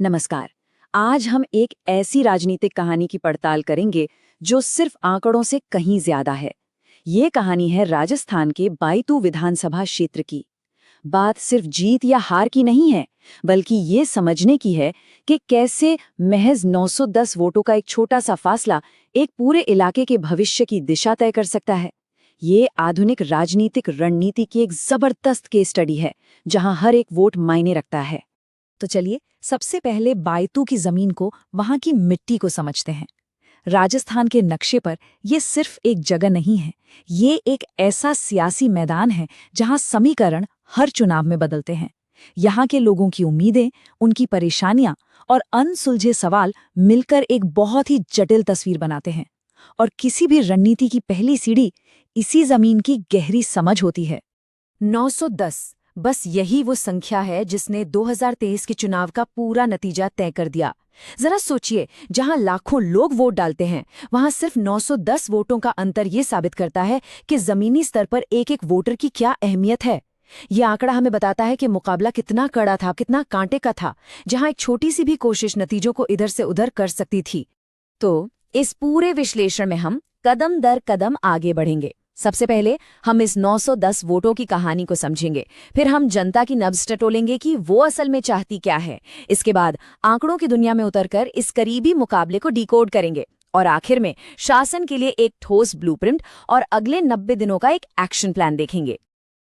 नमस्कार। आज हम एक ऐसी राजनीतिक कहानी की पड़ताल करेंगे जो सिर्फ आंकड़ों से कहीं ज्यादा है। ये कहानी है राजस्थान के बायतू विधानसभा क्षेत्र की। बात सिर्फ जीत या हार की नहीं है, बल्कि ये समझने की है कि कैसे महज 910 वोटों का एक छोटा सा फासला एक पूरे इलाके के भविष्य की दिशा तय कर सकता है। ये आधुनिक राजनीतिक रणनीति की एक जबरदस्त केस स्टडी है, जहां हर एक वोट मायने रखता है। तो चलिए सबसे पहले बायतू की जमीन को, वहां की मिट्टी को समझते हैं। राजस्थान के नक्शे पर ये सिर्फ एक जगह नहीं है, ये एक ऐसा सियासी मैदान है जहां समीकरण हर चुनाव में बदलते हैं। यहाँ के लोगों की उम्मीदें, उनकी परेशानियां और अनसुलझे सवाल मिलकर एक बहुत ही जटिल तस्वीर बनाते हैं। और किसी भी रणनीति की पहली सीढ़ी इसी जमीन की गहरी समझ होती है। 910 बस यही वो संख्या है जिसने 2023 के चुनाव का पूरा नतीजा तय कर दिया। जरा सोचिए, जहां लाखों लोग वोट डालते हैं, वहां सिर्फ 910 वोटों का अंतर ये साबित करता है कि जमीनी स्तर पर एक एक वोटर की क्या अहमियत है। ये आंकड़ा हमें बताता है कि मुकाबला कितना कड़ा था, कितना कांटे का था, जहां एक छोटी सी भी कोशिश नतीजों को इधर से उधर कर सकती थी। तो इस पूरे विश्लेषण में हम कदम दर कदम आगे बढ़ेंगे। सबसे पहले हम इस 910 वोटों की कहानी को समझेंगे, फिर हम जनता की नब्ज टटोलेंगे कि वो असल में चाहती क्या है। इसके बाद आंकड़ों की दुनिया में उतरकर इस करीबी मुकाबले को डिकोड करेंगे और आखिर में शासन के लिए एक ठोस ब्लूप्रिंट और अगले 90 दिनों का एक एक्शन प्लान देखेंगे।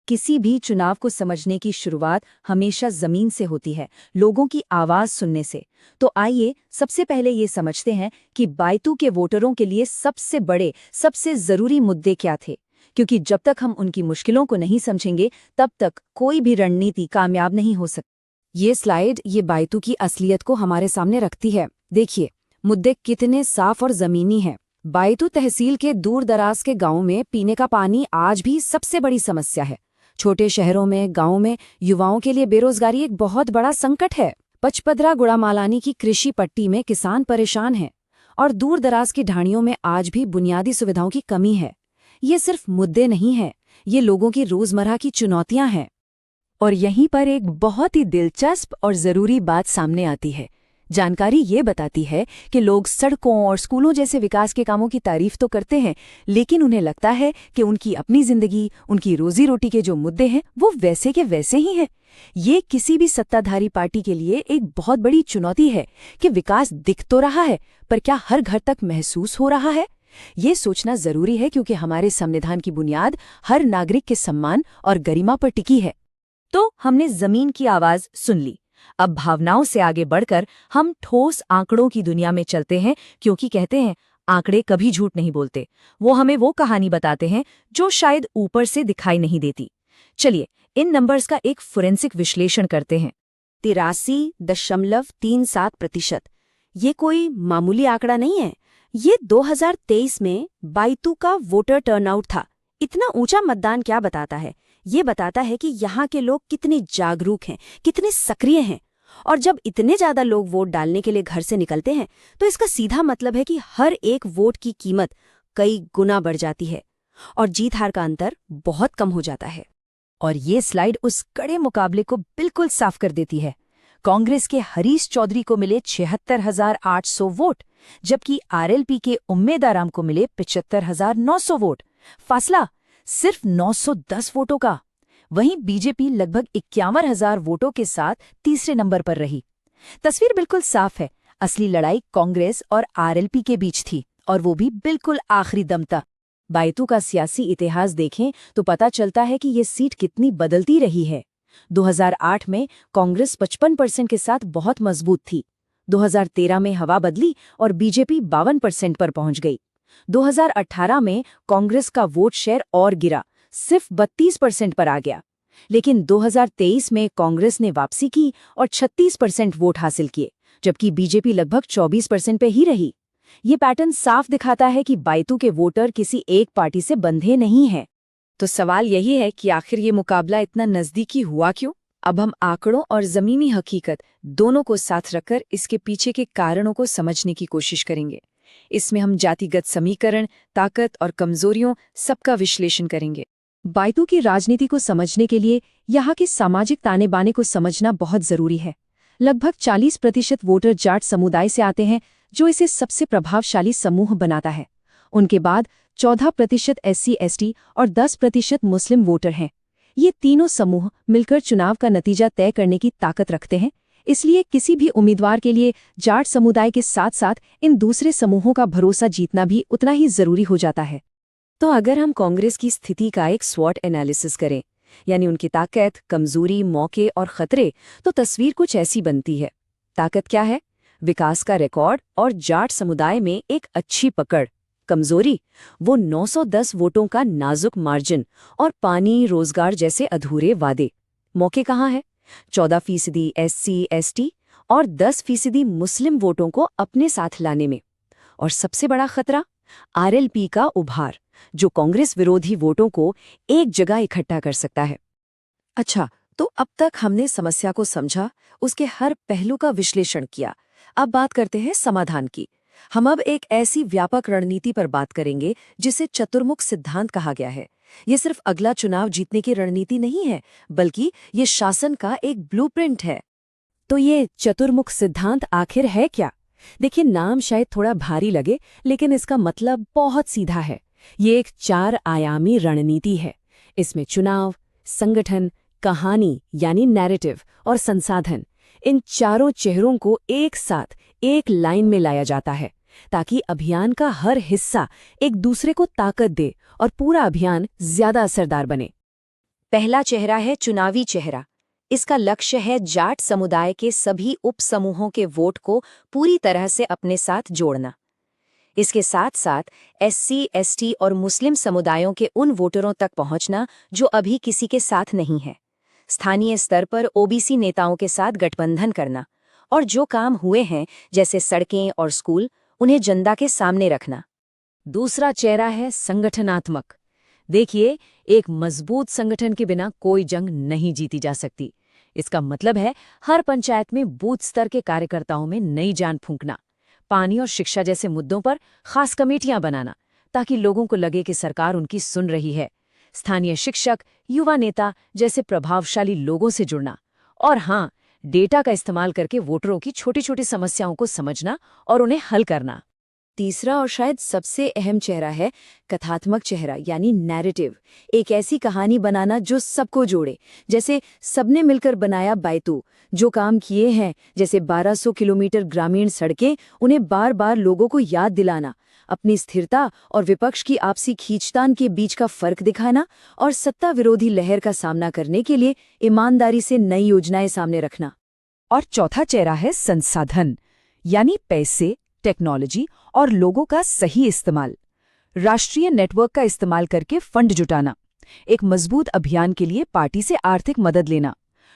किसी भी चुनाव को समझने की शुरुआत हमेशा जमीन से होती है, लोगों की आवाज सुनने से। तो आइए सबसे पहले ये समझते हैं कि बायतू के वोटरों के लिए सबसे बड़े, सबसे जरूरी मुद्दे क्या थे, क्योंकि जब तक हम उनकी मुश्किलों को नहीं समझेंगे तब तक कोई भी रणनीति कामयाब नहीं हो सकती। ये स्लाइड ये बायतू की असलियत को हमारे सामने रखती है। देखिए, मुद्दे कितने साफ और जमीनी हैं। बायतू तहसील के दूर दराज के गांवों में पीने का पानी आज भी सबसे बड़ी समस्या है। छोटे शहरों में, गांवों में युवाओं के लिए बेरोजगारी एक बहुत बड़ा संकट है। पचपदरा गुड़ामालानी की कृषि पट्टी में किसान परेशान हैं और दूर दराज की ढाणियों में आज भी बुनियादी सुविधाओं की कमी है। ये सिर्फ मुद्दे नहीं हैं, ये लोगों की रोजमर्रा की चुनौतियां हैं। और यहीं पर एक बहुत ही दिलचस्प और जरूरी बात सामने आती है। जानकारी ये बताती है कि लोग सड़कों और स्कूलों जैसे विकास के कामों की तारीफ तो करते हैं, लेकिन उन्हें लगता है कि उनकी अपनी जिंदगी, उनकी रोजी रोटी के जो मुद्दे हैं वो वैसे के वैसे ही हैं। ये किसी भी सत्ताधारी पार्टी के लिए एक बहुत बड़ी चुनौती है कि विकास दिख तो रहा है, पर क्या हर घर तक महसूस हो रहा है। ये सोचना जरूरी है, क्योंकि हमारे संविधान की बुनियाद हर नागरिक के सम्मान और गरिमा पर टिकी है। तो हमने जमीन की आवाज सुन ली, अब भावनाओं से आगे बढ़कर हम ठोस आंकड़ों की दुनिया में चलते हैं, क्योंकि कहते हैं आंकड़े कभी झूठ नहीं बोलते। वो हमें वो कहानी बताते हैं जो शायद ऊपर से दिखाई नहीं देती। चलिए इन नंबर्स का एक फोरेंसिक विश्लेषण करते हैं। 83.37%। ये कोई मामूली आंकड़ा नहीं है। ये 2023 में बायतू का वोटर टर्नआउट था। इतना ऊंचा मतदान क्या बताता है? ये बताता है कि यहाँ के लोग कितने जागरूक हैं, कितने सक्रिय हैं। और जब इतने ज्यादा लोग वोट डालने के लिए घर से निकलते हैं, तो इसका सीधा मतलब है कि हर एक वोट की कीमत कई गुना बढ़ जाती है और जीत हार का अंतर बहुत कम हो जाता है। और ये स्लाइड उस कड़े मुकाबले को बिल्कुल साफ कर देती है। कांग्रेस के हरीश चौधरी को मिले 76,800 वोट, जबकि आरएलपी के उम्मेद आराम को मिले 75,900 वोट। फासला सिर्फ 910 वोटों का। वहीं बीजेपी लगभग 51,000 वोटों के साथ तीसरे नंबर पर रही। तस्वीर बिल्कुल साफ है, असली लड़ाई कांग्रेस और आरएलपी के बीच थी, और वो भी बिल्कुल आखिरी दम तक। बायतू का सियासी इतिहास देखें तो पता चलता है कि ये सीट कितनी बदलती रही है। 2008 में कांग्रेस 55% के साथ बहुत मजबूत थी। 2013 में हवा बदली और बीजेपी 52% पर पहुंच गई। 2018 में कांग्रेस का वोट शेयर और गिरा, सिर्फ 32% पर आ गया। लेकिन 2023 में कांग्रेस ने वापसी की और 36% वोट हासिल किए, जबकि बीजेपी लगभग 24% पे ही रही। ये पैटर्न साफ दिखाता है कि बायतू के वोटर किसी एक पार्टी से बंधे नहीं हैं। तो सवाल यही है कि आखिर ये मुकाबला इतना नजदीकी हुआ क्यों? अब हम आंकड़ों और जमीनी हकीकत दोनों को साथ रखकर इसके पीछे के कारणों को समझने की कोशिश करेंगे। इसमें हम जातिगत समीकरण, ताकत और कमजोरियों सबका विश्लेषण करेंगे। बायतू की राजनीति को समझने के लिए यहाँ के सामाजिक ताने बाने को समझना बहुत जरूरी है। लगभग 40% वोटर जाट समुदाय से आते हैं, जो इसे सबसे प्रभावशाली समूह बनाता है। उनके बाद 14% SC/ST और 10% मुस्लिम वोटर हैं। ये तीनों समूह मिलकर चुनाव का नतीजा तय करने की ताकत रखते हैं। इसलिए किसी भी उम्मीदवार के लिए जाट समुदाय के साथ साथ इन दूसरे समूहों का भरोसा जीतना भी उतना ही जरूरी हो जाता है। तो अगर हम कांग्रेस की स्थिति का एक स्वॉट एनालिसिस करें, यानी उनकी ताकत, कमजोरी, मौके और खतरे, तो तस्वीर कुछ ऐसी बनती है। ताकत क्या है? विकास का रिकॉर्ड और जाट समुदाय में एक अच्छी पकड़। कमजोरी, वो 910 वोटों का नाजुक मार्जिन और पानी, रोजगार जैसे अधूरे वादे। मौके कहाँ है? 14% SC/ST और 10% मुस्लिम वोटों को अपने साथ लाने में। और सबसे बड़ा खतरा, RLP का उभार, जो कांग्रेस विरोधी वोटों को एक जगह इकट्ठा कर सकता है। अच्छा, तो अब तक हमने समस्या को समझा, उसके हर पहलू का विश्लेषण किया। अब बात करते हैं समाधान की। हम अब एक ऐसी व्यापक रणनीति पर बात करेंगे जिसे चतुर्मुख सिद्धांत कहा गया है। ये सिर्फ अगला चुनाव जीतने की रणनीति नहीं है, बल्कि ये शासन का एक ब्लूप्रिंट है। तो ये चतुर्मुख सिद्धांत आखिर है क्या? देखिए, नाम शायद थोड़ा भारी लगे, लेकिन इसका मतलब बहुत सीधा है। ये एक 4 आयामी रणनीति है। इसमें चुनाव, संगठन, कहानी यानी नैरेटिव और संसाधन, इन चारों चेहरों को एक साथ एक लाइन में लाया जाता है, ताकि अभियान का हर हिस्सा एक दूसरे को ताकत दे और पूरा अभियान ज्यादा असरदार बने। पहला चेहरा है चुनावी चेहरा। इसका लक्ष्य है जाट समुदाय के सभी उपसमूहों के वोट को पूरी तरह से अपने साथ जोड़ना। इसके साथ साथ SC/ST और मुस्लिम समुदायों के उन वोटरों तक पहुंचना जो अभी किसी के साथ नहीं है। स्थानीय स्तर पर OBC नेताओं के साथ गठबंधन करना और जो काम हुए हैं, जैसे सड़कें और स्कूल, उन्हें जनता के सामने रखना। दूसरा चेहरा है संगठनात्मक। देखिए, एक मजबूत संगठन के बिना कोई जंग नहीं जीती जा सकती। इसका मतलब है हर पंचायत में बूथ स्तर के कार्यकर्ताओं में नई जान फूंकना, पानी और शिक्षा जैसे मुद्दों पर खास कमेटियां बनाना, ताकि लोगों को लगे कि सरकार उनकी सुन रही है। स्थानीय शिक्षक, युवा नेता जैसे प्रभावशाली लोगों से जुड़ना, और हाँ, डेटा का इस्तेमाल करके वोटरों की छोटी छोटी समस्याओं को समझना और उन्हें हल करना। तीसरा और शायद सबसे अहम चेहरा है कथात्मक चेहरा, यानी नैरेटिव। एक ऐसी कहानी बनाना जो सबको जोड़े, जैसे सबने मिलकर बनाया बायतू। जो काम किए हैं, जैसे 1200 किलोमीटर ग्रामीण सड़कें, उन्हें बार बार लोगों को याद दिलाना। अपनी स्थिरता और विपक्ष की आपसी खींचतान के बीच का फर्क दिखाना, और सत्ता विरोधी लहर का सामना करने के लिए ईमानदारी से नई योजनाएं सामने रखना। और चौथा चेहरा है संसाधन, यानी पैसे, टेक्नोलॉजी और लोगों का सही इस्तेमाल। राष्ट्रीय नेटवर्क का इस्तेमाल करके फंड जुटाना, एक मजबूत अभियान के लिए पार्टी से आर्थिक मदद लेना,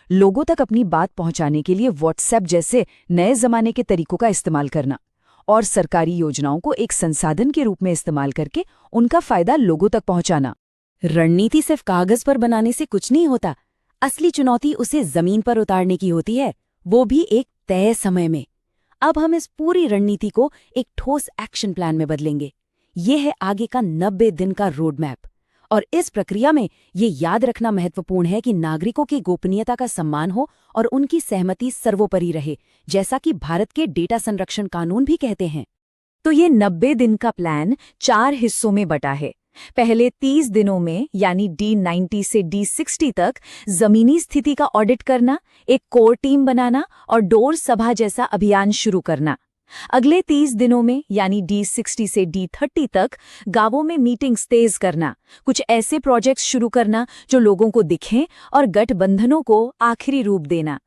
लोगों तक अपनी बात पहुंचाने के लिए व्हाट्सएप जैसे नए जमाने के तरीकों का इस्तेमाल करना, और सरकारी योजनाओं को एक संसाधन के रूप में इस्तेमाल करके उनका फायदा लोगों तक पहुंचाना। रणनीति सिर्फ कागज पर बनाने से कुछ नहीं होता। असली चुनौती उसे जमीन पर उतारने की होती है, वो भी एक तय समय में। अब हम इस पूरी रणनीति को एक ठोस एक्शन प्लान में बदलेंगे। ये है आगे का 90 दिन का रोड मैप। और इस प्रक्रिया में ये याद रखना महत्वपूर्ण है कि नागरिकों की गोपनीयता का सम्मान हो और उनकी सहमति सर्वोपरि रहे, जैसा कि भारत के डेटा संरक्षण कानून भी कहते हैं। तो ये 90 दिन का प्लान 4 हिस्सों में बटा है। पहले 30 दिनों में, यानी D90 से D60 तक, जमीनी स्थिति का ऑडिट करना, एक कोर टीम बनाना और डोर सभा जैसा अभियान शुरू करना। अगले 30 दिनों में, यानी D60 से D30 तक, गांवों में मीटिंग्स तेज करना, कुछ ऐसे प्रोजेक्ट्स शुरू करना जो लोगों को दिखें और गठबंधनों को आखिरी रूप देना।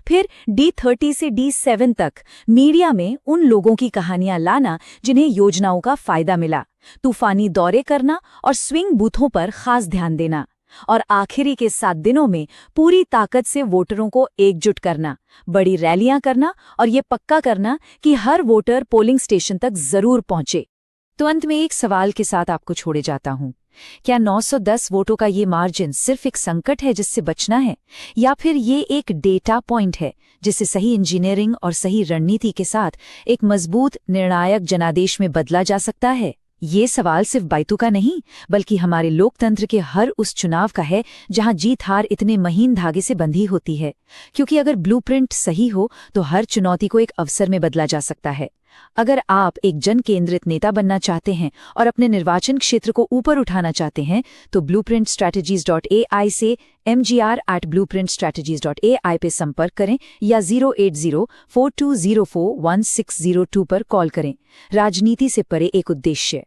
फिर D30 से D7 तक मीडिया में उन लोगों की कहानियां लाना जिन्हें योजनाओं का फायदा मिला, तूफानी दौरे करना और स्विंग बूथों पर खास ध्यान देना, और आखिरी के 7 दिनों में पूरी ताकत से वोटरों को एकजुट करना, बड़ी रैलियां करना और ये पक्का करना कि हर वोटर पोलिंग स्टेशन तक जरूर पहुंचे। तो अंत में एक सवाल के साथ आपको छोड़े जाता हूं। क्या 910 वोटों का ये मार्जिन सिर्फ एक संकट है जिससे बचना है, या फिर ये एक डेटा पॉइंट है जिसे सही इंजीनियरिंग और सही रणनीति के साथ एक मजबूत निर्णायक जनादेश में बदला जा सकता है? ये सवाल सिर्फ बायतू का नहीं, बल्कि हमारे लोकतंत्र के हर उस चुनाव का है जहां जीत हार इतने महीन धागे से बंधी होती है। क्योंकि अगर ब्लूप्रिंट सही हो तो हर चुनौती को एक अवसर में बदला जा सकता है। अगर आप एक जन केंद्रित नेता बनना चाहते हैं और अपने निर्वाचन क्षेत्र को ऊपर उठाना चाहते हैं तो blueprintstrategies.ai से mgr@blueprintstrategies.ai पे संपर्क करें या 08042041602 पर कॉल करें। राजनीति से परे एक उद्देश्य।